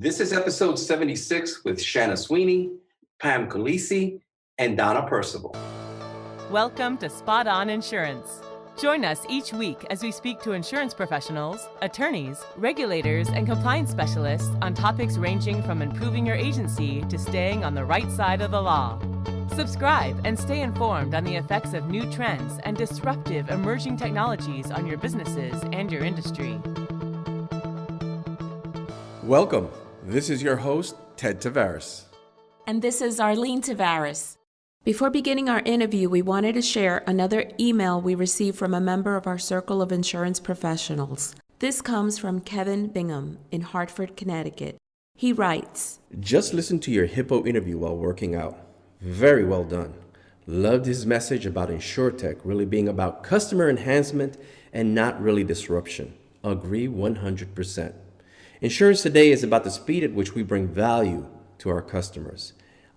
This is episode 76 with Shanna Sweeney, Pamela Quilici, and Donna Percival. Welcome to Spot On Insurance. Join us each week as we speak to insurance professionals, attorneys, regulators, and compliance specialists on topics ranging from improving your agency to staying on the right side of the law. Subscribe and stay informed on the effects of new trends and disruptive emerging technologies on your businesses and your industry. Welcome. This is your host, Ted Tavares. And this is Arlene Tavares. Before beginning our interview, we wanted to share another email we received from a member of our circle of insurance professionals. This comes from Kevin Bingham in Hartford, Connecticut. He writes, Just listened to your Hippo interview while working out. Very well done. Loved his message about InsurTech really being about customer enhancement and not really disruption. Agree 100%. Insurance today is about the speed at which we bring value to our customers.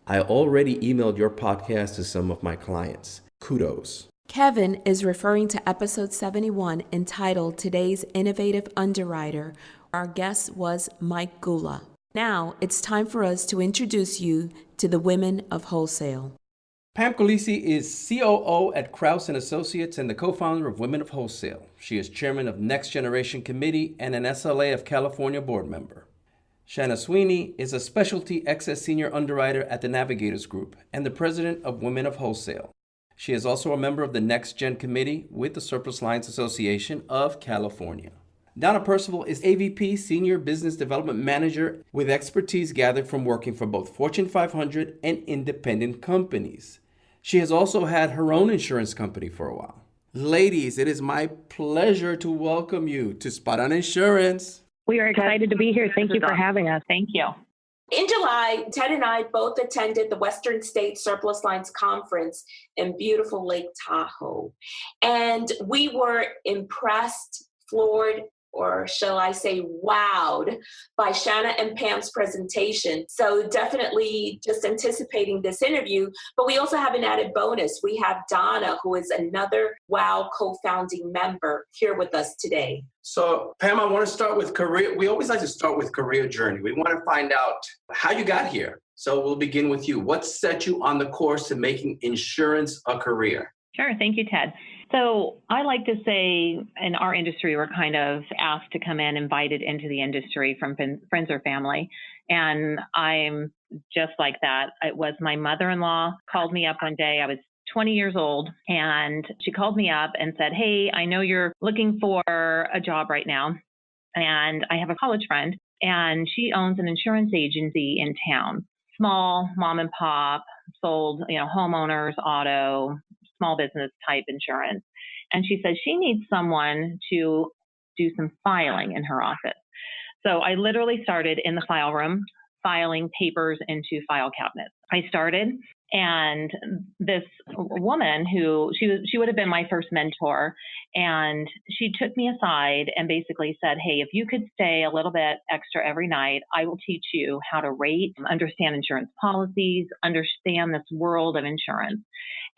I already emailed your podcast to some of my clients. Kudos. Kevin is referring to episode 71 entitled Today's Innovative Underwriter. Our guest was Mike Gula. Now it's time for us to introduce you to the Women of Wholesale. Pam Quilici is COO at Crouse and Associates and the co-founder of Women of Wholesale. She is chairman of Next Generation Committee and an SLA of California board member. Shanna Sweeney is a Specialty Excess Senior Underwriter at the Navigators Group and the president of Women of Wholesale. She is also a member of the Next Gen Committee with the Surplus Lines Association of California. Donna Percival is AVP Senior Business Development Manager with expertise gathered from working for both Fortune 500 and independent companies. She has also had her own insurance company for a while. Ladies, it is my pleasure to welcome you to Spot On Insurance. We are excited to be here. Thank you for having us. Thank you. In July, Ted and I both attended the Western States Surplus Lines Conference in beautiful Lake Tahoe. And we were impressed, floored, or shall I say wowed by Shanna and Pam's presentation. So definitely just anticipating this interview, but we also have an added bonus. We have Donna, who is another WOW co-founding member here with us today. So Pam, I want to start with career. We always like to start with career journey. We want to find out how you got here. So we'll begin with you. What set you on the course to making insurance a career? Sure. Thank you, Ted. So I like to say in our industry, we're kind of asked to come in, invited into the industry from friends or family. And I'm just like that. It was my mother-in-law called me up one day. I was 20 years old, and she called me up and said, hey, I know you're looking for a job right now. And I have a college friend, and she owns an insurance agency in town. Small mom and pop, sold, homeowners, auto, small business type insurance. And she said she needs someone to do some filing in her office. So I literally started in the file room, filing papers into file cabinets. I started, and this woman who she would have been my first mentor, and she took me aside and basically said, hey, if you could stay a little bit extra every night, I will teach you how to rate, understand insurance policies, understand this world of insurance.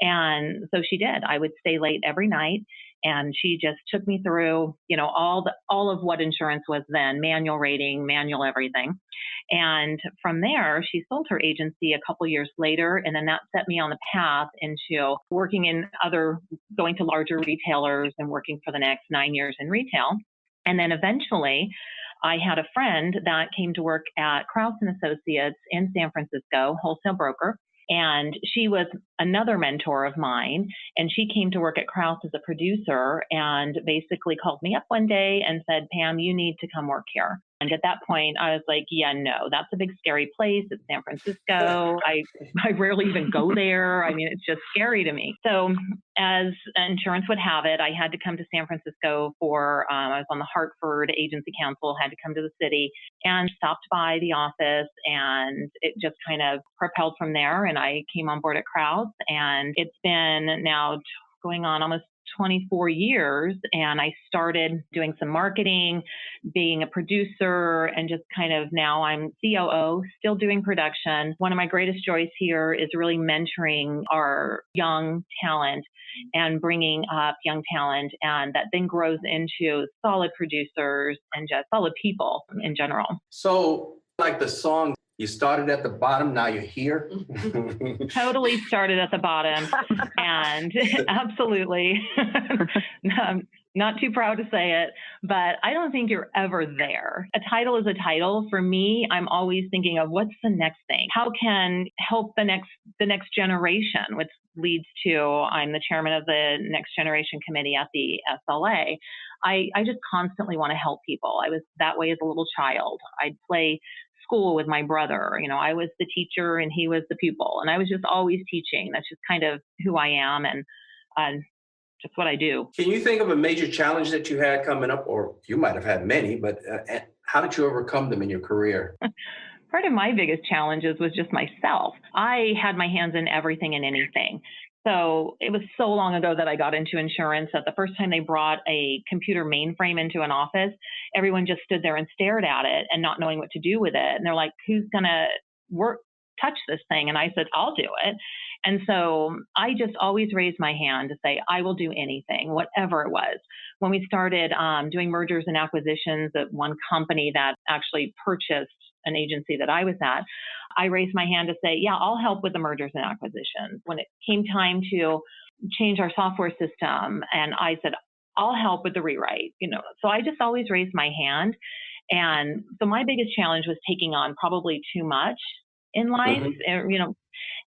And so she did. I would stay late every night, and she just took me through, all of what insurance was then, manual rating, manual everything. And from there, she sold her agency a couple years later, and then that set me on the path into working going to larger retailers and working for the next 9 years in retail. And then eventually, I had a friend that came to work at Crouse and Associates in San Francisco, wholesale broker. And she was another mentor of mine, and she came to work at Crouse as a producer and basically called me up one day and said, Pam, you need to come work here. And at that point, I was like, yeah, no, that's a big, scary place. It's San Francisco. I rarely even go there. I mean, it's just scary to me. So as insurance would have it, I had to come to San Francisco I was on the Hartford Agency Council, had to come to the city and stopped by the office, and it just kind of propelled from there. And I came on board at Crouse, and it's been now going on almost 24 years, and I started doing some marketing, being a producer, and just kind of now I'm COO, still doing production. One of my greatest joys here is really mentoring our young talent and bringing up young talent, and that then grows into solid producers and just solid people in general. So Like the song, you started at the bottom, now you're here. Totally started at the bottom, and absolutely, not too proud to say it, but I don't think you're ever there. A title is a title. For me, I'm always thinking of what's the next thing? How can help the next generation, which leads to I'm the chairman of the Next Generation Committee at the SLA. I just constantly want to help people. I was that way as a little child. I'd play school with my brother. You know, I was the teacher and he was the pupil, and I was just always teaching. That's just kind of who I am and just what I do. Can you think of a major challenge that you had coming up, or you might have had many, but how did you overcome them in your career? Part of my biggest challenges was just myself. I had my hands in everything and anything. So it was so long ago that I got into insurance that the first time they brought a computer mainframe into an office, everyone just stood there and stared at it and not knowing what to do with it. And they're like, who's going to touch this thing? And I said, I'll do it. And so I just always raised my hand to say, I will do anything, whatever it was. When we started doing mergers and acquisitions at one company that actually purchased an agency that I was at, I raised my hand to say, yeah, I'll help with the mergers and acquisitions. When it came time to change our software system, and I said, I'll help with the rewrite, So I just always raised my hand. And so my biggest challenge was taking on probably too much in life,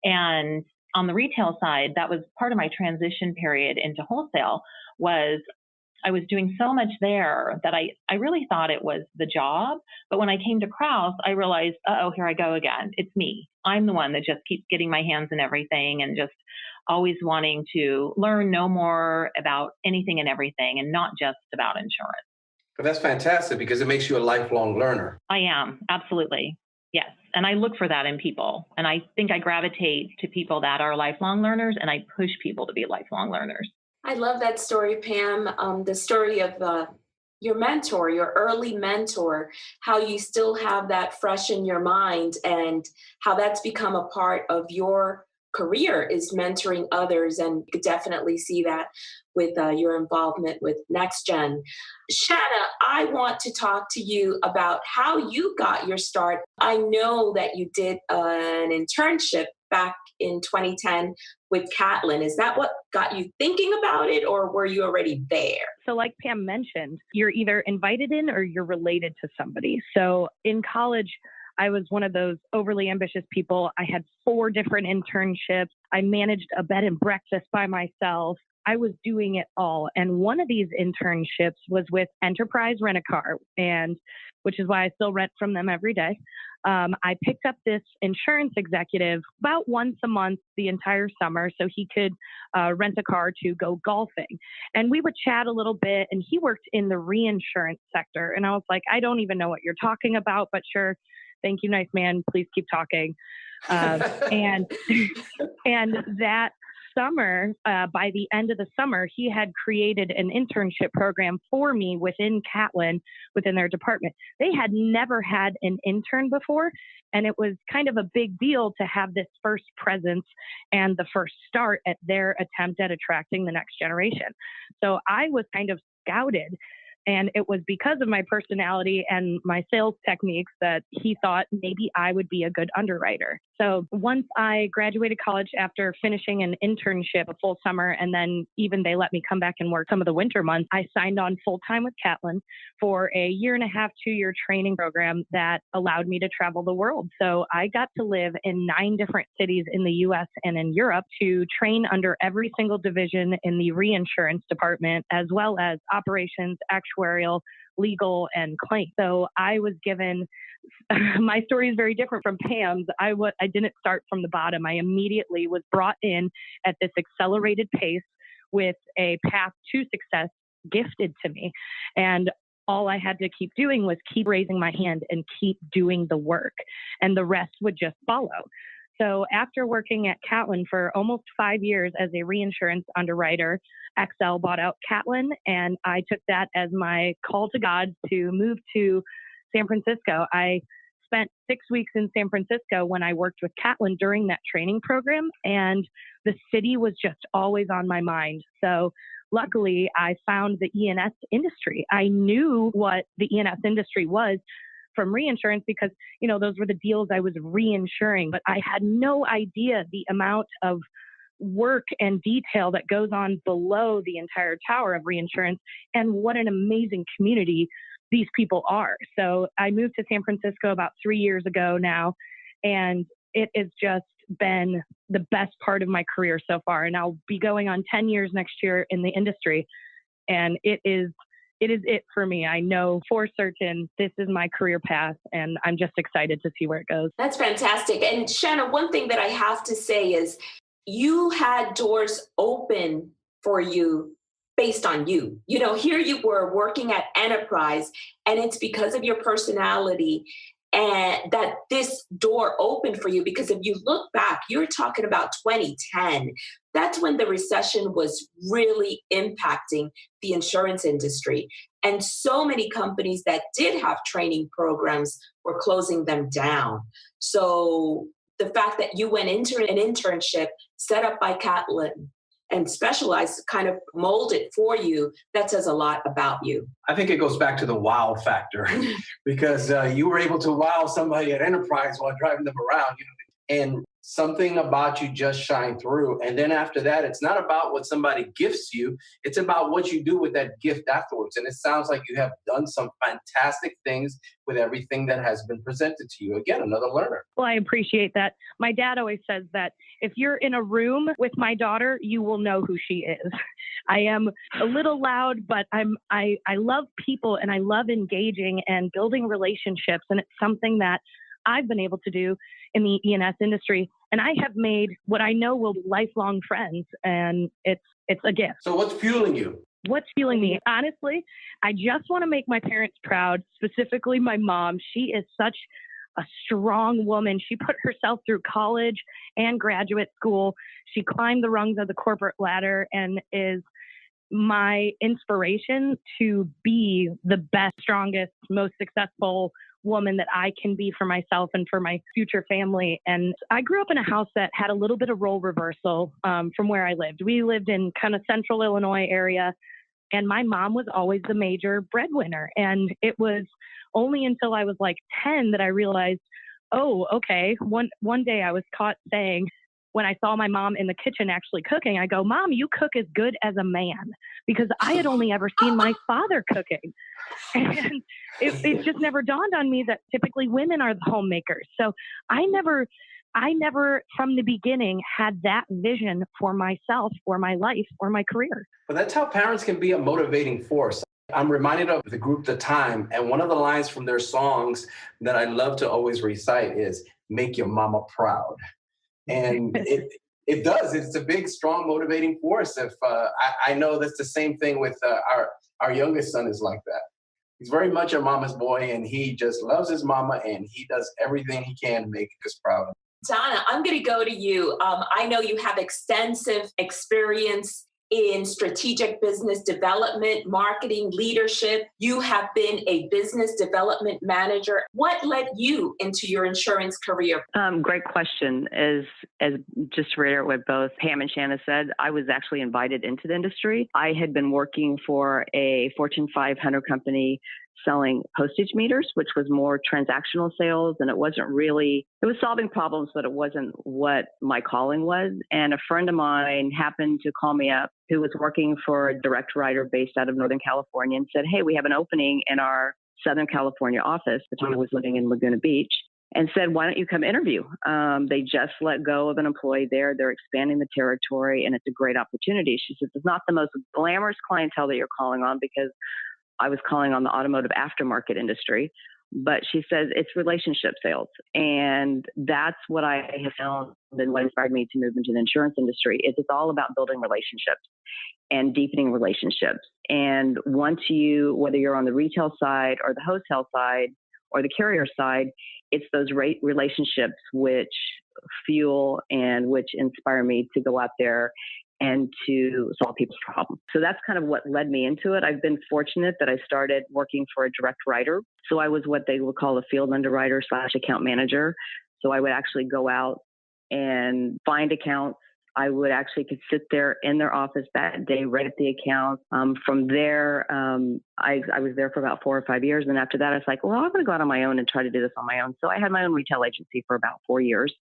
and on the retail side, that was part of my transition period into wholesale. Was I was doing so much there that I really thought it was the job. But when I came to Crouse, I realized, here I go again. It's me. I'm the one that just keeps getting my hands in everything and just always wanting to know more about anything and everything, and not just about insurance. But that's fantastic because it makes you a lifelong learner. I am. Absolutely. Yes. And I look for that in people. And I think I gravitate to people that are lifelong learners, and I push people to be lifelong learners. I love that story, Pam. The story of your mentor, your early mentor, how you still have that fresh in your mind, and how that's become a part of your career is mentoring others. And you could definitely see that with your involvement with Next Gen. Shanna, I want to talk to you about how you got your start. I know that you did an internship back in 2010 with Catlin. Is that what got you thinking about it, or were you already there? So like Pam mentioned, you're either invited in or you're related to somebody. So in college, I was one of those overly ambitious people. I had 4 different internships. I managed a bed and breakfast by myself. I was doing it all. And one of these internships was with Enterprise Rent-A-Car, and which is why I still rent from them every day. I picked up this insurance executive about once a month the entire summer so he could rent a car to go golfing. And we would chat a little bit, and he worked in the reinsurance sector. And I was like, I don't even know what you're talking about, but sure. Thank you, nice man. Please keep talking. And that summer, by the end of the summer, he had created an internship program for me within Catlin, within their department. They had never had an intern before, and it was kind of a big deal to have this first presence and the first start at their attempt at attracting the next generation. So I was kind of scouted. And it was because of my personality and my sales techniques that he thought maybe I would be a good underwriter. So once I graduated college after finishing an internship a full summer, and then even they let me come back and work some of the winter months, I signed on full time with Catlin for a 1.5 to 2-year training program that allowed me to travel the world. So I got to live in 9 different cities in the US and in Europe to train under every single division in the reinsurance department, as well as operations, actuarial, legal, and claim. So I was given, my story is very different from Pam's. I didn't start from the bottom. I immediately was brought in at this accelerated pace with a path to success gifted to me. And all I had to keep doing was keep raising my hand and keep doing the work, and the rest would just follow. So after working at Catlin for almost 5 years as a reinsurance underwriter, XL bought out Catlin, and I took that as my call to God to move to San Francisco. I spent 6 weeks in San Francisco when I worked with Catlin during that training program, and the city was just always on my mind. So luckily, I found the E&S industry. I knew what the E&S industry was from reinsurance because, those were the deals I was reinsuring, but I had no idea the amount of work and detail that goes on below the entire tower of reinsurance and what an amazing community these people are. So I moved to San Francisco about 3 years ago now, and it has just been the best part of my career so far. And I'll be going on 10 years next year in the industry. And it is it for me. I know for certain this is my career path, and I'm just excited to see where it goes. That's fantastic. And Shanna, one thing that I have to say is you had doors open for you based on you. Here you were working at Enterprise, and it's because of your personality and that this door opened for you. Because if you look back, you're talking about 2010. That's when the recession was really impacting the insurance industry. And so many companies that did have training programs were closing them down. So the fact that you went into an internship set up by Catlin and Specialized kind of molded for you, that says a lot about you. I think it goes back to the wow factor because you were able to wow somebody at Enterprise while driving them around, and something about you just shine through. And then after that, it's not about what somebody gifts you. It's about what you do with that gift afterwards. And it sounds like you have done some fantastic things with everything that has been presented to you. Again, another learner. Well, I appreciate that. My dad always says that if you're in a room with my daughter, you will know who she is. I am a little loud, but I love people and I love engaging and building relationships. And it's something that I've been able to do in the E&S industry. And I have made what I know will be lifelong friends. And it's a gift. So what's fueling you? What's fueling me? Honestly, I just want to make my parents proud, specifically my mom. She is such a strong woman. She put herself through college and graduate school. She climbed the rungs of the corporate ladder and is my inspiration to be the best, strongest, most successful woman that I can be for myself and for my future family. And I grew up in a house that had a little bit of role reversal from where I lived. We lived in kind of central Illinois area, and my mom was always the major breadwinner. And it was only until I was like 10 that I realized, oh, okay. One day I was caught saying, when I saw my mom in the kitchen actually cooking, I go, Mom, you cook as good as a man, because I had only ever seen my father cooking. And it just never dawned on me that typically women are the homemakers. So I never from the beginning had that vision for myself or my life or my career. But that's how parents can be a motivating force. I'm reminded of the group The Time, and one of the lines from their songs that I love to always recite is, "Make your mama proud." And it does. It's a big, strong, motivating force. If I know that's the same thing with our youngest son is like that. He's very much a mama's boy, and he just loves his mama, and he does everything he can to make us proud. Donna, I'm going to go to you. I know you have extensive experience in strategic business development, marketing, leadership. You have been a business development manager. What led you into your insurance career? Great question. As just to reiterate what both Pam and Shanna said, I was actually invited into the industry. I had been working for a Fortune 500 company selling postage meters, which was more transactional sales. And it was solving problems, but it wasn't what my calling was. And a friend of mine happened to call me up who was working for a direct writer based out of Northern California and said, hey, we have an opening in our Southern California office. At the time I was living in Laguna Beach, and said, why don't you come interview? They just let go of an employee there. They're expanding the territory, and it's a great opportunity. She says, it's not the most glamorous clientele that you're calling on, because I was calling on the automotive aftermarket industry, but she says it's relationship sales. And that's what I have found and what inspired me to move into the insurance industry. It's all about building relationships and deepening relationships. And once whether you're on the retail side or the wholesale side or the carrier side, it's those relationships which fuel and which inspire me to go out there and to solve people's problems. So that's kind of what led me into it. I've been fortunate that I started working for a direct writer. So I was what they would call a field underwriter / account manager. So I would actually go out and find accounts, I would actually could sit there in their office that day, write up the account. From there, I was there for about 4 or 5 years. And after that, I was like, well, I'm going to go out on my own and try to do this on my own. So I had my own retail agency for about 4 years.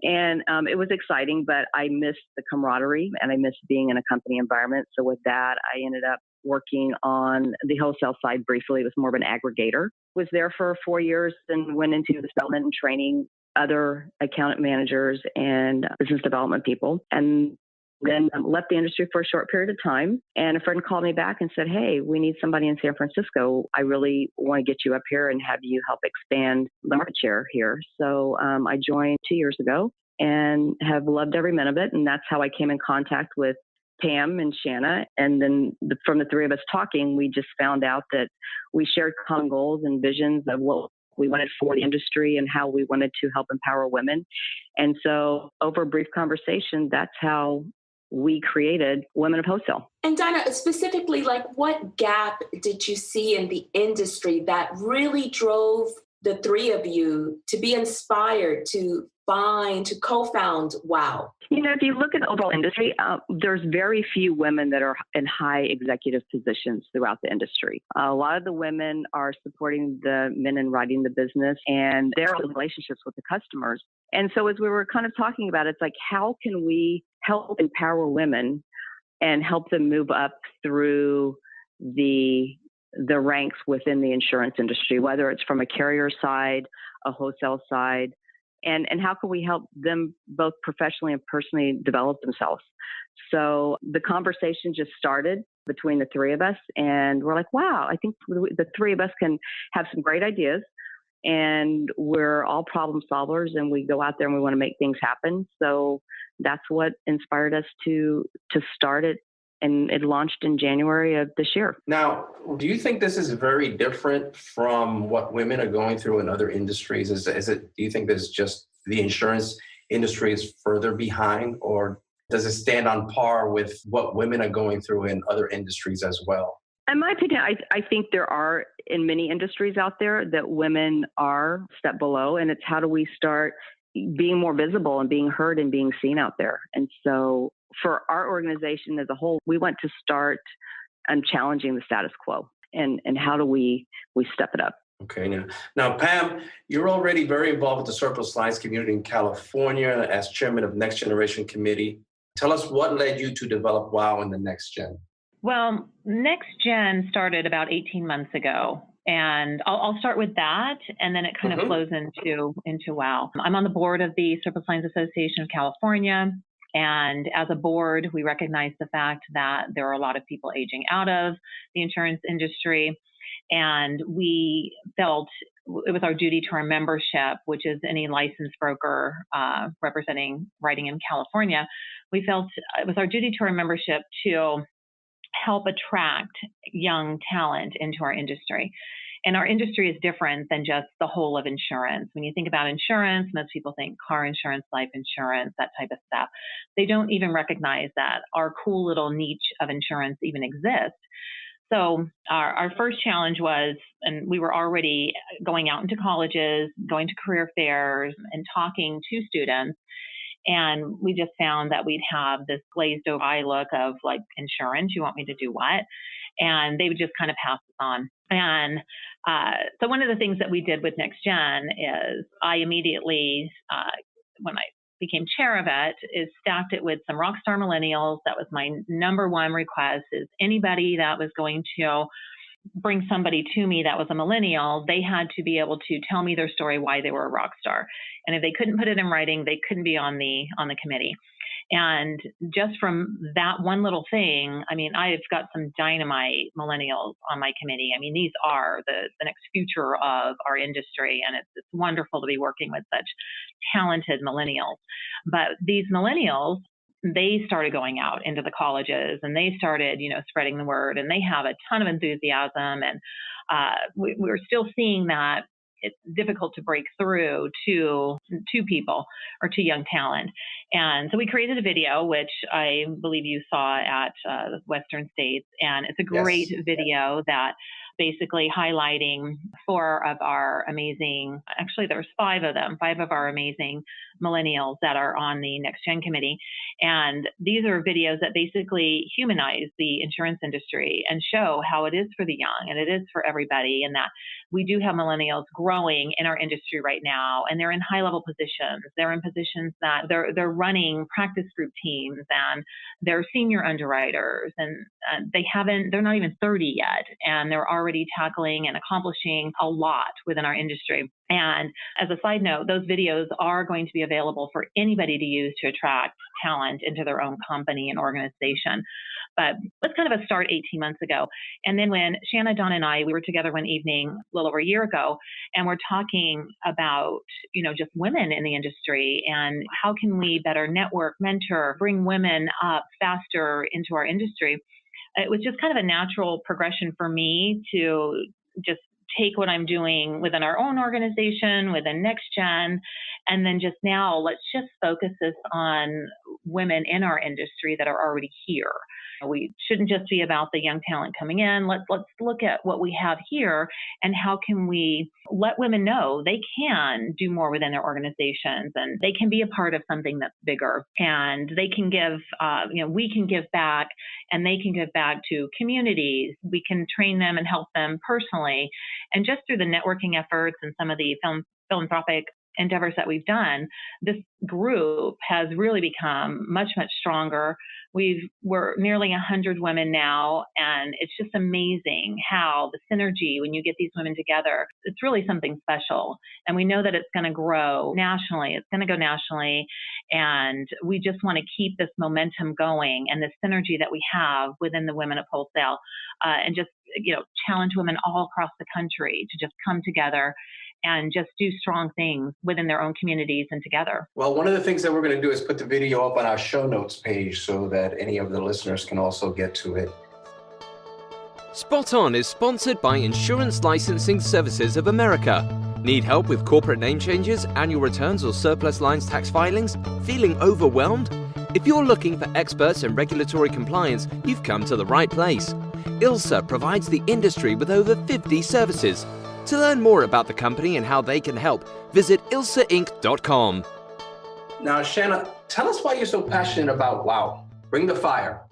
And it was exciting, but I missed the camaraderie and I missed being in a company environment. So with that, I ended up working on the wholesale side briefly. It was more of an aggregator. Was there for 4 years and went into development and training other account managers and business development people. And then left the industry for a short period of time. And a friend called me back and said, hey, we need somebody in San Francisco. I really want to get you up here and have you help expand the market share here. So I joined 2 years ago and have loved every minute of it. And that's how I came in contact with Pam and Shanna. And then from the three of us talking, we just found out that we shared common goals and visions of what we wanted for the industry and how we wanted to help empower women. And so over a brief conversation, that's how we created Women of Wholesale. And Donna, specifically, like what gap did you see in the industry that really drove the three of you to be inspired to co-found WOW? You know, if you look at the overall industry, there's very few women that are in high executive positions throughout the industry. A lot of the women are supporting the men in running the business and their relationships with the customers. And so as we were kind of talking about it, it's like, how can we help empower women and help them move up through the ranks within the insurance industry, whether it's from a carrier side, a wholesale side, and how can we help them both professionally and personally develop themselves? So the conversation just started between the three of us, and we're like, wow, I think the three of us can have some great ideas, and we're all problem solvers, and we go out there and we want to make things happen. So that's what inspired us to start it. And it launched in January of this year. Now, do you think this is very different from what women are going through in other industries? Do you think there's just the insurance industry is further behind, or does it stand on par with what women are going through in other industries as well? In my opinion, I think there are in many industries out there that women are a step below, and it's how do we start being more visible and being heard and being seen out there. And so for our organization as a whole, we want to start challenging the status quo and how do we step it up. Okay. Now, Pam, you're already very involved with the surplus lines community in California as chairman of Next Generation Committee. Tell us what led you to develop WOW in the Next Gen. Well, Next Gen started about 18 months ago. And I'll start with that, and then it kind of flows into WOW. I'm on the board of the Surplus Lines Association of California. And as a board, we recognize the fact that there are a lot of people aging out of the insurance industry. And we felt it was our duty to our membership, which is any licensed broker writing in California. We felt it was our duty to our membership to help attract young talent into our industry. And our industry is different than just the whole of insurance. When you think about insurance, most people think car insurance, life insurance, that type of stuff. They don't even recognize that our cool little niche of insurance even exists. So our first challenge was, and we were already going out into colleges, going to career fairs and talking to students. And we just found that we'd have this glazed over eye look of like, insurance, you want me to do what? And they would just kind of pass us on. And so one of the things that we did with Next Gen is I immediately, when I became chair of it, is stacked it with some rock star millennials. That was my number one request, is anybody that was going to bring somebody to me that was a millennial, they had to be able to tell me their story, why they were a rock star. And if they couldn't put it in writing, they couldn't be on the committee. And just from that one little thing, I mean, I've got some dynamite millennials on my committee. I mean, these are the next future of our industry, and it's wonderful to be working with such talented millennials. But these millennials, they started going out into the colleges and they started, spreading the word, and they have a ton of enthusiasm. And we're still seeing that it's difficult to break through to people or to young talent. And so we created a video, which I believe you saw at the Western States. And it's a great video that basically highlighting 4 of our amazing, actually there's 5 of them, 5 of our amazing millennials that are on the Next Gen Committee. And these are videos that basically humanize the insurance industry and show how it is for the young and it is for everybody, and that we do have millennials growing in our industry right now, and they're in high-level positions. They're in positions that they're running practice group teams, and they're senior underwriters, and they're not even 30 yet, and they're already tackling and accomplishing a lot within our industry. And as a side note, those videos are going to be available for anybody to use to attract talent into their own company and organization. But that's kind of a start 18 months ago. And then when Shanna, Donna, and I, we were together one evening a little over a year ago, and we're talking about, just women in the industry and how can we better network, mentor, bring women up faster into our industry. It was just kind of a natural progression for me to just take what I'm doing within our own organization, within Next Gen, and then just now let's just focus this on women in our industry that are already here. We shouldn't just be about the young talent coming in. Let's look at what we have here and how can we let women know they can do more within their organizations and they can be a part of something that's bigger, and they can give, we can give back and they can give back to communities. We can train them and help them personally. And just through the networking efforts and some of the philanthropic endeavors that we've done, this group has really become much, much stronger. We're nearly 100 women now, and it's just amazing how the synergy, when you get these women together, it's really something special. And we know that it's going to grow nationally. It's going to go nationally. And we just want to keep this momentum going and the synergy that we have within the Women of Wholesale, and just, challenge women all across the country to just come together and just do strong things within their own communities and together. Well, one of the things that we're going to do is put the video up on our show notes page so that any of the listeners can also get to it. Spot On is sponsored by Insurance Licensing Services of America. Need help with corporate name changes, annual returns, or surplus lines tax filings? Feeling overwhelmed? If you're looking for experts in regulatory compliance, you've come to the right place. ILSA provides the industry with over 50 services. To learn more about the company and how they can help, visit ilsainc.com. Now, Shanna, tell us why you're so passionate about WOW. Bring the fire.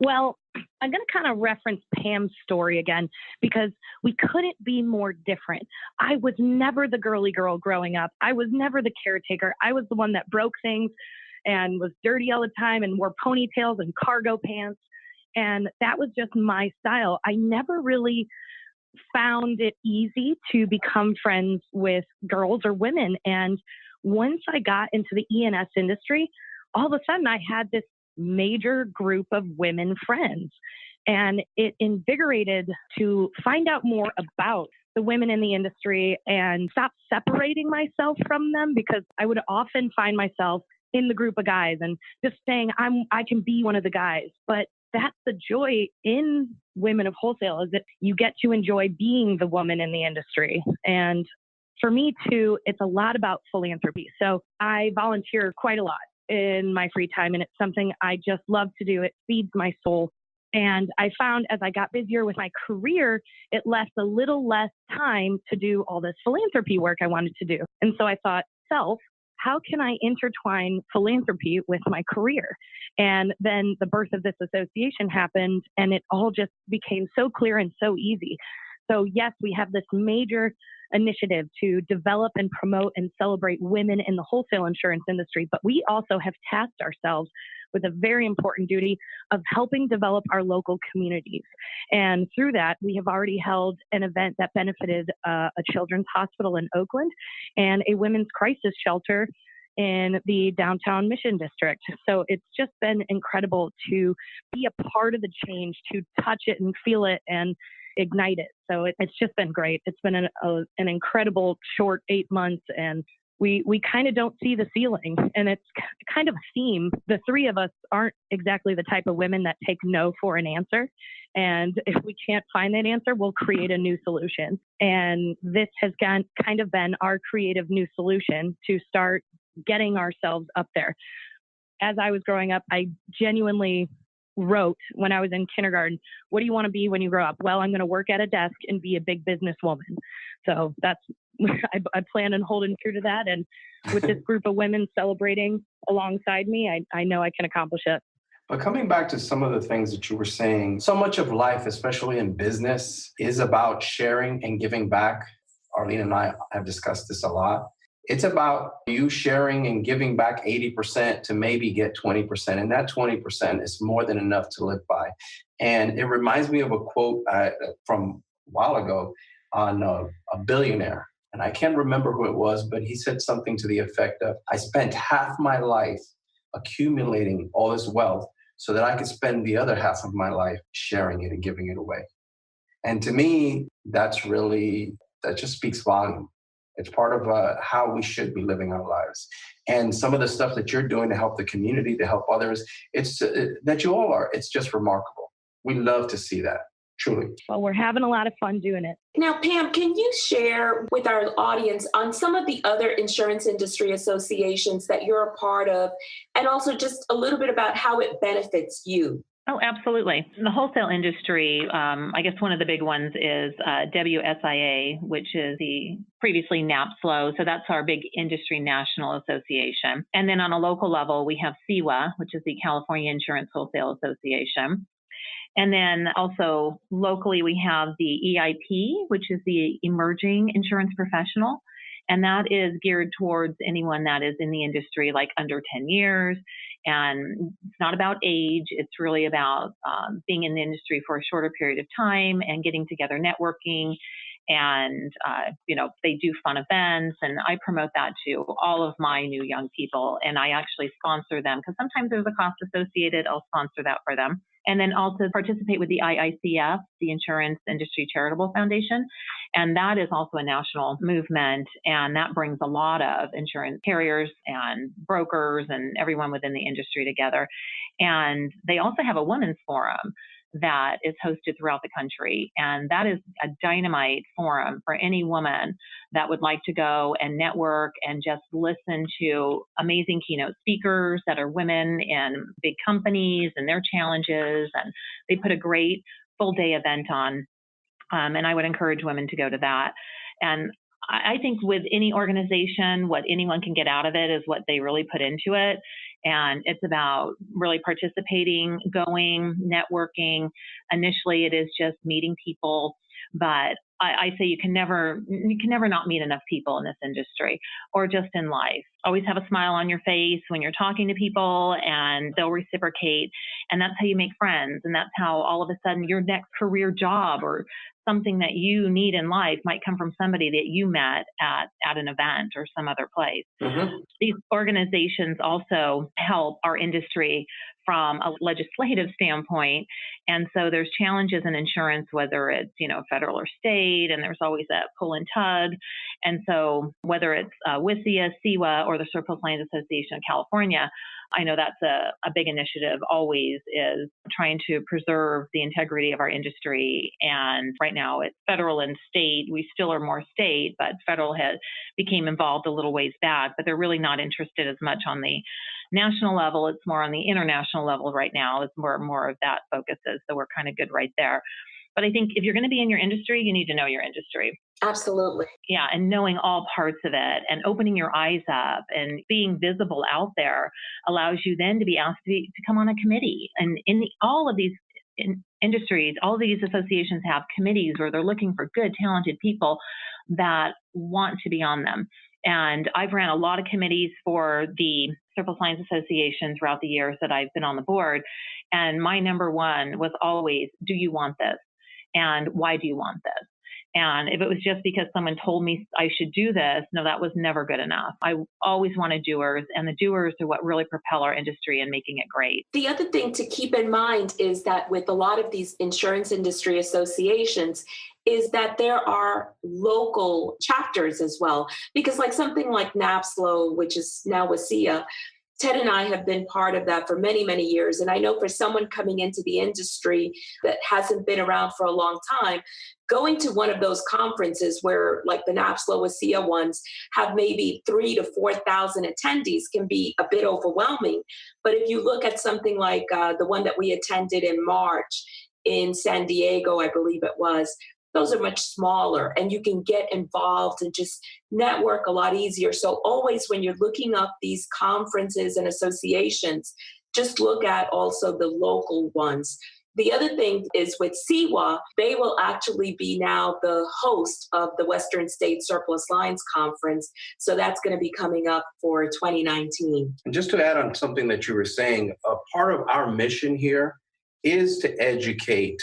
Well, I'm going to kind of reference Pam's story again because we couldn't be more different. I was never the girly girl growing up. I was never the caretaker. I was the one that broke things and was dirty all the time and wore ponytails and cargo pants. And that was just my style. I never really found it easy to become friends with girls or women. And once I got into the E&S industry, all of a sudden I had this major group of women friends. And it invigorated to find out more about the women in the industry and stop separating myself from them, because I would often find myself in the group of guys and just saying, I can be one of the guys. But that's the joy in Women of Wholesale, is that you get to enjoy being the woman in the industry. And for me too, it's a lot about philanthropy. So I volunteer quite a lot in my free time, and it's something I just love to do. It feeds my soul. And I found as I got busier with my career, it left a little less time to do all this philanthropy work I wanted to do. And so I thought, how can I intertwine philanthropy with my career? And then the birth of this association happened, and it all just became so clear and so easy. So yes, we have this major initiative to develop and promote and celebrate women in the wholesale insurance industry, but we also have tasked ourselves with a very important duty of helping develop our local communities. And through that, we have already held an event that benefited a children's hospital in Oakland and a women's crisis shelter in the downtown Mission District. So it's just been incredible to be a part of the change, to touch it and feel it and ignite it. So it's just been great. It's been an incredible short 8 months, and we kind of don't see the ceiling, and it's kind of a theme. The three of us aren't exactly the type of women that take no for an answer. And if we can't find that answer, we'll create a new solution. And this has kind of been our creative new solution to start getting ourselves up there. As I was growing up, I genuinely wrote when I was in kindergarten, what do you want to be when you grow up? Well, I'm going to work at a desk and be a big businesswoman. So that's, I plan on holding true to that. And with this group of women celebrating alongside me, I know I can accomplish it. But coming back to some of the things that you were saying, so much of life, especially in business, is about sharing and giving back. Arlene and I have discussed this a lot. It's about you sharing and giving back 80% to maybe get 20%. And that 20% is more than enough to live by. And it reminds me of a quote from a while ago on a billionaire. And I can't remember who it was, but he said something to the effect of, I spent half my life accumulating all this wealth so that I could spend the other half of my life sharing it and giving it away. And to me, that just speaks volume. It's part of how we should be living our lives. And some of the stuff that you're doing to help the community, to help others, it's that you all are. It's just remarkable. We love to see that, truly. Well, we're having a lot of fun doing it. Now, Pam, can you share with our audience on some of the other insurance industry associations that you're a part of, and also just a little bit about how it benefits you? Oh, absolutely. The wholesale industry, I guess one of the big ones is WSIA, which is the previously NAPSLO. So that's our big industry national association. And then on a local level, we have CIWA, which is the California Insurance Wholesale Association. And then also locally, we have the EIP, which is the Emerging Insurance Professional. And that is geared towards anyone that is in the industry like under 10 years. And it's not about age. It's really about being in the industry for a shorter period of time and getting together, networking. And, they do fun events. And I promote that to all of my new young people. And I actually sponsor them because sometimes there's a cost associated. I'll sponsor that for them. And then also participate with the IICF, the Insurance Industry Charitable Foundation. And that is also a national movement. And that brings a lot of insurance carriers and brokers and everyone within the industry together. And they also have a women's forum that is hosted throughout the country. And that is a dynamite forum for any woman that would like to go and network and just listen to amazing keynote speakers that are women in big companies and their challenges. And they put a great full day event on. And I would encourage women to go to that. And I think with any organization, what anyone can get out of it is what they really put into it. And it's about really participating, going, networking. Initially, it is just meeting people. But I say you can never not meet enough people in this industry or just in life. Always have a smile on your face when you're talking to people, and they'll reciprocate. And that's how you make friends. And that's how all of a sudden your next career job or something that you need in life might come from somebody that you met at an event or some other place. Mm-hmm. These organizations also help our industry from a legislative standpoint. And so there's challenges in insurance, whether it's, federal or state, and there's always that pull and tug. And so whether it's WSIA, CIWA, or the Surplus Lines Association of California, I know that's a big initiative always is trying to preserve the integrity of our industry. And right now it's federal and state. We still are more state, but federal became involved a little ways back, but they're really not interested as much on the national level. It's more on the international level right now is where more of that focuses. So we're kind of good right there. But I think if you're going to be in your industry, you need to know your industry. Absolutely. Yeah. And knowing all parts of it and opening your eyes up and being visible out there allows you then to be asked to come on a committee. And all of these industries, all of these associations have committees where they're looking for good, talented people that want to be on them. And I've ran a lot of committees for the Surplus Lines Association throughout the years that I've been on the board. And my number one was always, do you want this? And why do you want this? And if it was just because someone told me I should do this, no, that was never good enough. I always wanted doers, and the doers are what really propel our industry and making it great. The other thing to keep in mind is that with a lot of these insurance industry associations, is that there are local chapters as well. Because like something like NAPSLO, which is now WSIA, Ted and I have been part of that for many, many years. And I know for someone coming into the industry that hasn't been around for a long time, going to one of those conferences where like the NAPSLO ASEA ones have maybe 3,000 to 4,000 attendees can be a bit overwhelming. But if you look at something like the one that we attended in March in San Diego, I believe it was, those are much smaller and you can get involved and just network a lot easier. So always when you're looking up these conferences and associations, just look at also the local ones. The other thing is with CEWA, they will actually be now the host of the Western State Surplus Lines Conference. So that's going to be coming up for 2019. And just to add on something that you were saying, a part of our mission here is to educate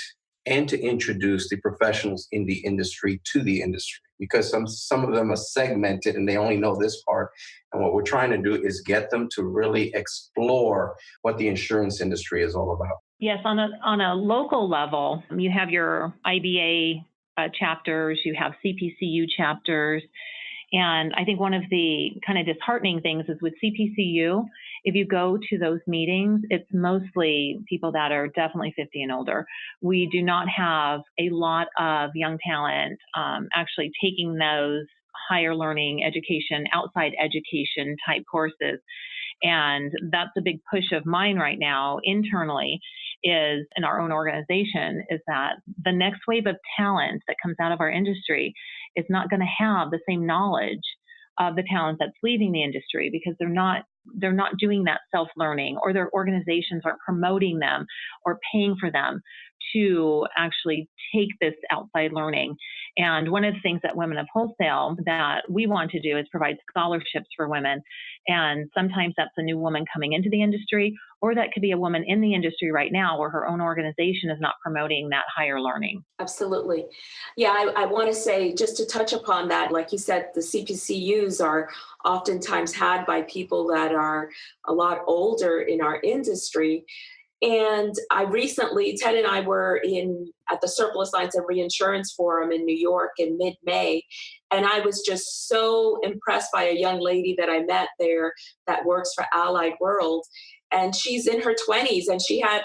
and to introduce the professionals in the industry to the industry, because some of them are segmented and they only know this part. And what we're trying to do is get them to really explore what the insurance industry is all about. Yes, on a local level, you have your IBA chapters, you have CPCU chapters, and I think one of the kind of disheartening things is with CPCU, if you go to those meetings, it's mostly people that are definitely 50 and older. We do not have a lot of young talent actually taking those higher learning education, outside education type courses. And that's a big push of mine right now internally is in our own organization is that the next wave of talent that comes out of our industry is not going to have the same knowledge of the talent that's leaving the industry because they're not doing that self-learning, or their organizations aren't promoting them or paying for them to actually take this outside learning. And one of the things at Women of Wholesale that we want to do is provide scholarships for women. And sometimes that's a new woman coming into the industry, or that could be a woman in the industry right now where her own organization is not promoting that higher learning. Absolutely. Yeah, I want to say, just to touch upon that, like you said, the CPCUs are oftentimes had by people that are a lot older in our industry. And I recently, Ted and I were at the Surplus Lines and Reinsurance Forum in New York in mid-May. And I was just so impressed by a young lady that I met there that works for Allied World. And she's in her 20s, and she had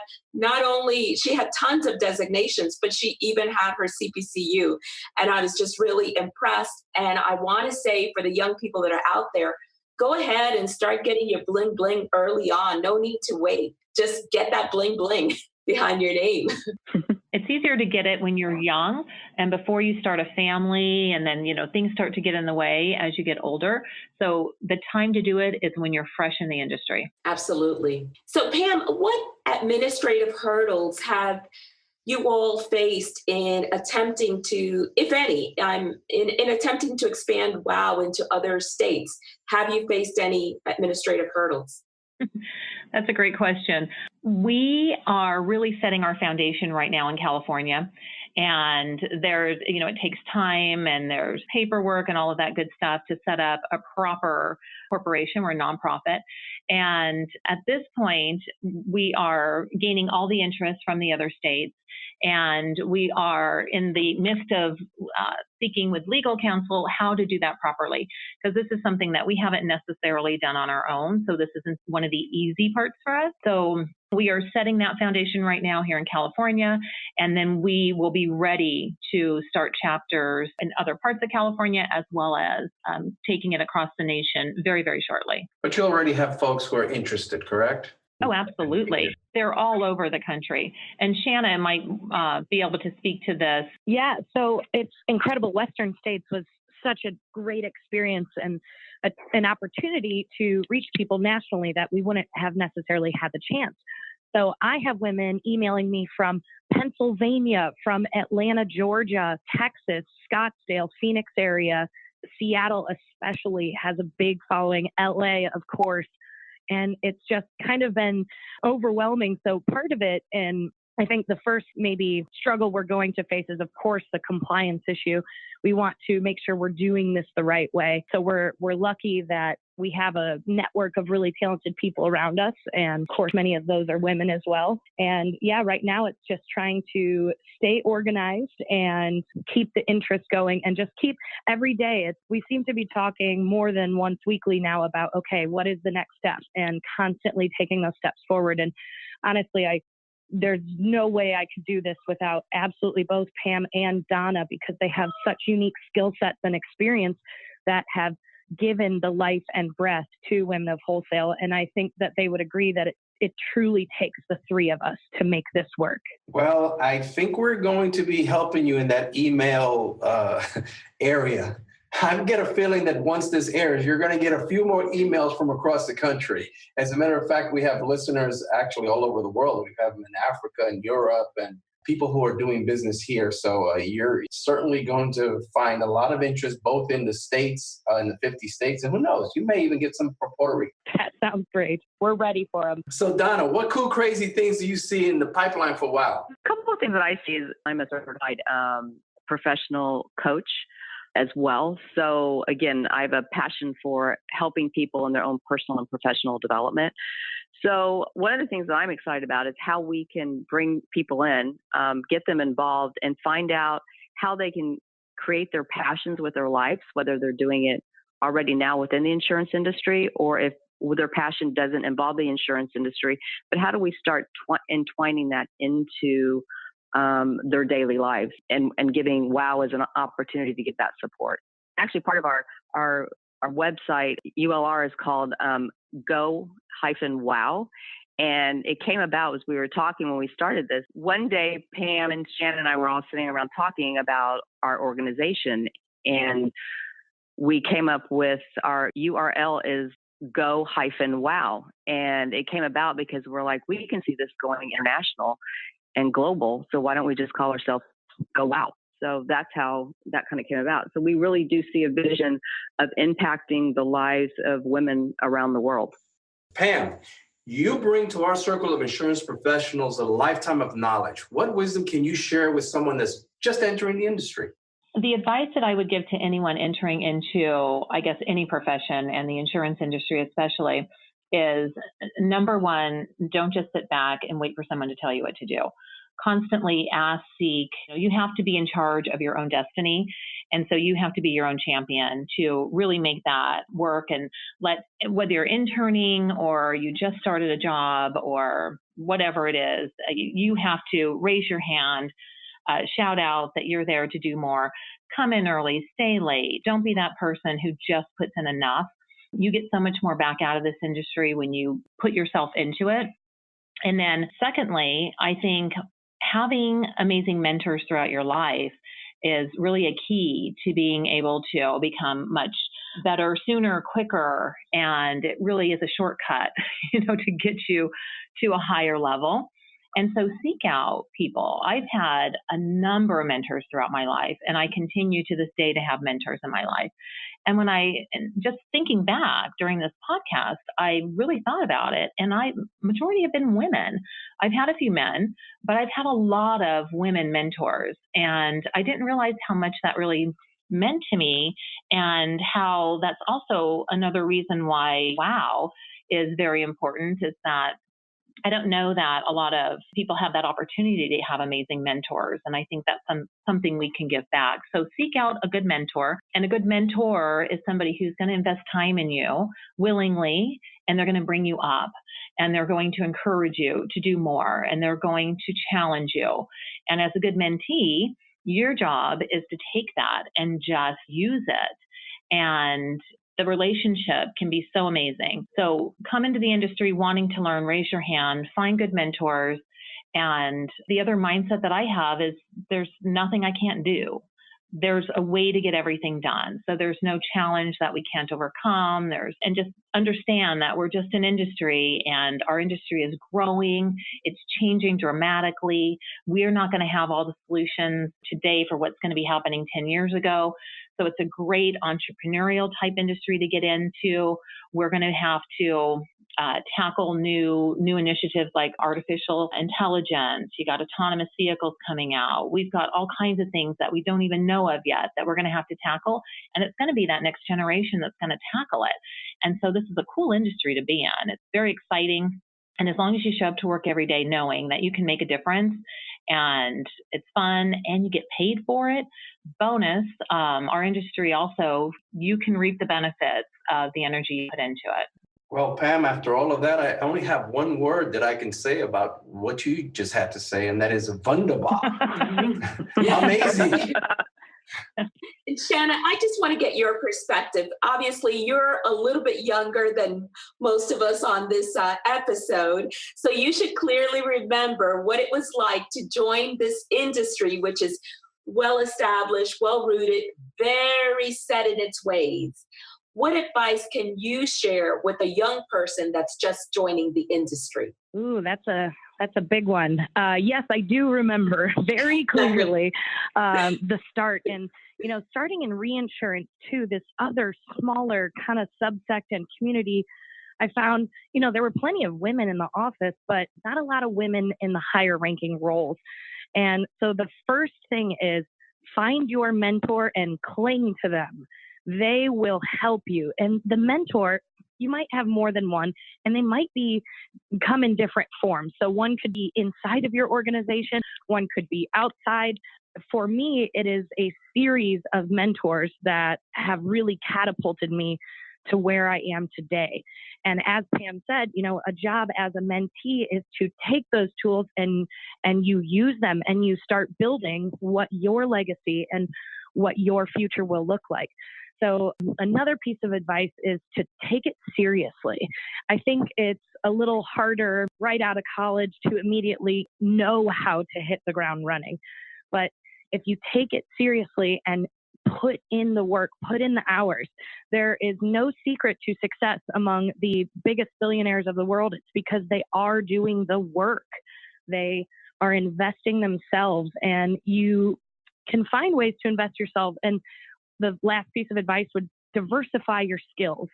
tons of designations, but she even had her CPCU. And I was just really impressed. And I want to say for the young people that are out there, go ahead and start getting your bling bling early on. No need to wait. Just get that bling bling behind your name. It's easier to get it when you're young and before you start a family, and then, things start to get in the way as you get older. So the time to do it is when you're fresh in the industry. Absolutely. So Pam, what administrative hurdles have you all faced in attempting to, if any, in attempting to expand WOW into other states? Have you faced any administrative hurdles? That's a great question. We are really setting our foundation right now in California. And there's, it takes time and there's paperwork and all of that good stuff to set up a proper corporation. We're a nonprofit. And at this point, we are gaining all the interest from the other states. And we are in the midst of speaking with legal counsel how to do that properly, because this is something that we haven't necessarily done on our own. So this isn't one of the easy parts for us. So we are setting that foundation right now here in California, and then we will be ready to start chapters in other parts of California, as well as taking it across the nation very, very shortly. But you already have folks who are interested, correct? Oh, absolutely. They're all over the country. And Shanna might be able to speak to this. Yeah, so it's incredible. Western States was such a great experience and an opportunity to reach people nationally that we wouldn't have necessarily had the chance. So I have women emailing me from Pennsylvania, from Atlanta, Georgia, Texas, Scottsdale, Phoenix area, Seattle especially has a big following, LA, of course. And it's just kind of been overwhelming. So part of it, and I think the first maybe struggle we're going to face is, of course, the compliance issue. We want to make sure we're doing this the right way. So we're lucky that we have a network of really talented people around us. And of course, many of those are women as well. And yeah, right now it's just trying to stay organized and keep the interest going and just keep every day. We seem to be talking more than once weekly now about, okay, what is the next step, and constantly taking those steps forward. And honestly, there's no way I could do this without absolutely both Pam and Donna, because they have such unique skill sets and experience that have given the life and breath to Women of Wholesale. And I think that they would agree that it truly takes the three of us to make this work. Well, I think we're going to be helping you in that email area. I get a feeling that once this airs, you're going to get a few more emails from across the country. As a matter of fact, we have listeners actually all over the world. We have them in Africa and Europe and people who are doing business here. So you're certainly going to find a lot of interest both in the States, in the 50 states, and who knows, you may even get some from Puerto Rico. That sounds great. We're ready for them. So Donna, what cool, crazy things do you see in the pipeline for WOW? A couple of things that I see is I'm a certified professional coach as well. So again, I have a passion for helping people in their own personal and professional development. So one of the things that I'm excited about is how we can bring people in, get them involved, and find out how they can create their passions with their lives, whether they're doing it already now within the insurance industry, or if their passion doesn't involve the insurance industry, but how do we start entwining that into their daily lives and giving WOW as an opportunity to get that support. Actually, part of our website, ULR, is called Go-WOW. And it came about as we were talking when we started this. One day, Pam and Shanna and I were all sitting around talking about our organization. And we came up with our URL is Go-WOW. And it came about because we're like, we can see this going international and global. So why don't we just call ourselves Go WOW? So that's how that kind of came about. So we really do see a vision of impacting the lives of women around the world. Pam, you bring to our circle of insurance professionals a lifetime of knowledge. What wisdom can you share with someone that's just entering the industry? The advice that I would give to anyone entering into, I guess, any profession, and the insurance industry especially, is number one, don't just sit back and wait for someone to tell you what to do. Constantly ask, seek. You have to be in charge of your own destiny. And so you have to be your own champion to really make that work. And whether you're interning or you just started a job or whatever it is, you have to raise your hand, shout out that you're there to do more, come in early, stay late. Don't be that person who just puts in enough. You get so much more back out of this industry when you put yourself into it. And then secondly, I think having amazing mentors throughout your life is really a key to being able to become much better, sooner, quicker. And it really is a shortcut, to get you to a higher level. And so seek out people. I've had a number of mentors throughout my life, and I continue to this day to have mentors in my life. And just thinking back during this podcast, I really thought about it, and majority have been women. I've had a few men, but I've had a lot of women mentors, and I didn't realize how much that really meant to me, and how that's also another reason why WOW is very important, is that I don't know that a lot of people have that opportunity to have amazing mentors. And I think that's something we can give back. So seek out a good mentor. And a good mentor is somebody who's going to invest time in you willingly, and they're going to bring you up, and they're going to encourage you to do more, and they're going to challenge you. And as a good mentee, your job is to take that and just use it. And the relationship can be so amazing. So come into the industry wanting to learn, raise your hand, find good mentors. And the other mindset that I have is there's nothing I can't do. There's a way to get everything done. So there's no challenge that we can't overcome. And just understand that we're just an industry, and our industry is growing. It's changing dramatically. We're not going to have all the solutions today for what's going to be happening 10 years ago. So it's a great entrepreneurial type industry to get into. We're going to have to tackle new initiatives like artificial intelligence. You got autonomous vehicles coming out. We've got all kinds of things that we don't even know of yet that we're going to have to tackle. And it's going to be that next generation that's going to tackle it. And so this is a cool industry to be in. It's very exciting. And as long as you show up to work every day knowing that you can make a difference, and it's fun and you get paid for it, bonus, our industry also, you can reap the benefits of the energy you put into it. Well, Pam, after all of that, I only have one word that I can say about what you just had to say, and that is wunderbar. Amazing. And Shanna, I just want to get your perspective. Obviously, you're a little bit younger than most of us on this episode, so you should clearly remember what it was like to join this industry, which is well-established, well-rooted, very set in its ways. What advice can you share with a young person that's just joining the industry? Ooh, that's a big one. Yes, I do remember very clearly the start. And, starting in reinsurance too, this other smaller kind of subsect and community, I found, there were plenty of women in the office, but not a lot of women in the higher ranking roles. And so the first thing is find your mentor and cling to them. They will help you. And the mentor, you might have more than one, and they might come in different forms. So one could be inside of your organization, one could be outside. For me, it is a series of mentors that have really catapulted me to where I am today. And as Pam said, a job as a mentee is to take those tools and you use them and you start building what your legacy and what your future will look like. So another piece of advice is to take it seriously. I think it's a little harder right out of college to immediately know how to hit the ground running. But if you take it seriously and put in the work, put in the hours, there is no secret to success among the biggest billionaires of the world. It's because they are doing the work. They are investing themselves, and you can find ways to invest yourself. And the last piece of advice would diversify your skills.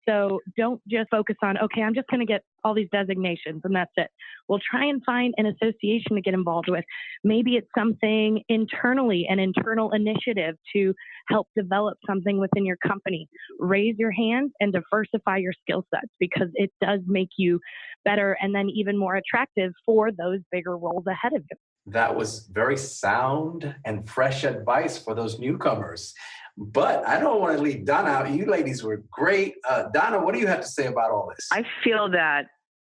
So don't just focus on, okay, I'm just going to get all these designations and that's it. Well, try and find an association to get involved with. Maybe it's something internally, an internal initiative to help develop something within your company. Raise your hands and diversify your skill sets, because it does make you better and then even more attractive for those bigger roles ahead of you. That was very sound and fresh advice for those newcomers. But I don't want to leave Donna out. You ladies were great. Donna, what do you have to say about all this? I feel that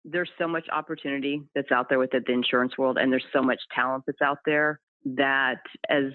there's so much opportunity that's out there within the insurance world, and there's so much talent that's out there, that as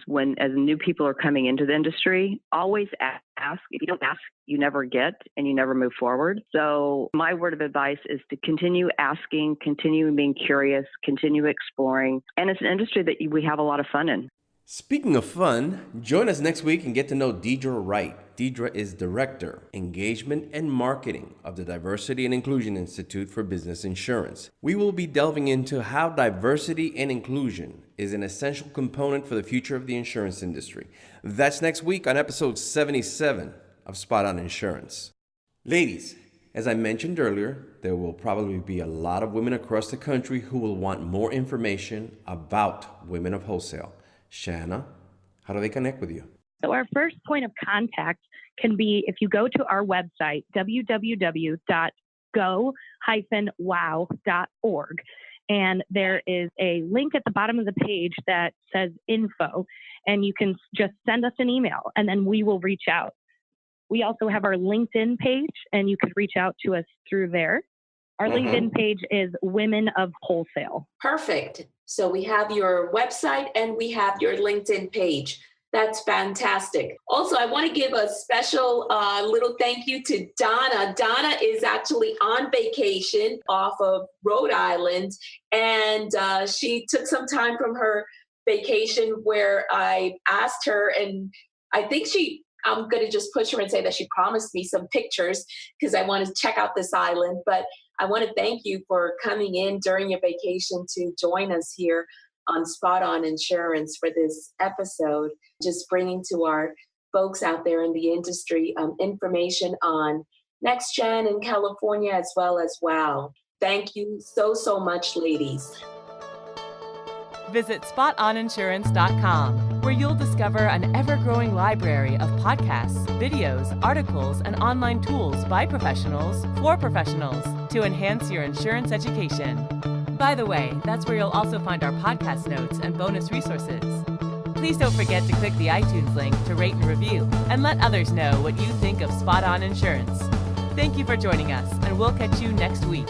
new people are coming into the industry, always ask. If you don't ask, you never get, and you never move forward. So my word of advice is to continue asking, continue being curious, continue exploring. And it's an industry that we have a lot of fun in. Speaking of fun, join us next week and get to know Deidre Wright. Deidre is Director, Engagement and Marketing of the Diversity and Inclusion Institute for Business Insurance. We will be delving into how diversity and inclusion is an essential component for the future of the insurance industry. That's next week on episode 77 of Spot On Insurance. Ladies, as I mentioned earlier, there will probably be a lot of women across the country who will want more information about Women of Wholesale. Shanna, how do they connect with you? So our first point of contact can be if you go to our website, www.go-wow.org. And there is a link at the bottom of the page that says info, and you can just send us an email and then we will reach out. We also have our LinkedIn page, and you could reach out to us through there. Our LinkedIn page is Women of Wholesale. Perfect. So we have your website and we have your LinkedIn page. That's fantastic. Also, I want to give a special little thank you to Donna. Donna is actually on vacation off of Rhode Island, and she took some time from her vacation where I asked her, and I think I'm going to just push her and say that she promised me some pictures because I want to check out this island. But I want to thank you for coming in during your vacation to join us here on Spot On Insurance for this episode, just bringing to our folks out there in the industry information on Next Gen in California as well as WOW. Thank you so much, ladies. Visit spotoninsurance.com, where you'll discover an ever-growing library of podcasts, videos, articles, and online tools by professionals for professionals to enhance your insurance education. By the way, that's where you'll also find our podcast notes and bonus resources. Please don't forget to click the iTunes link to rate and review, and let others know what you think of Spot On Insurance. Thank you for joining us, and we'll catch you next week.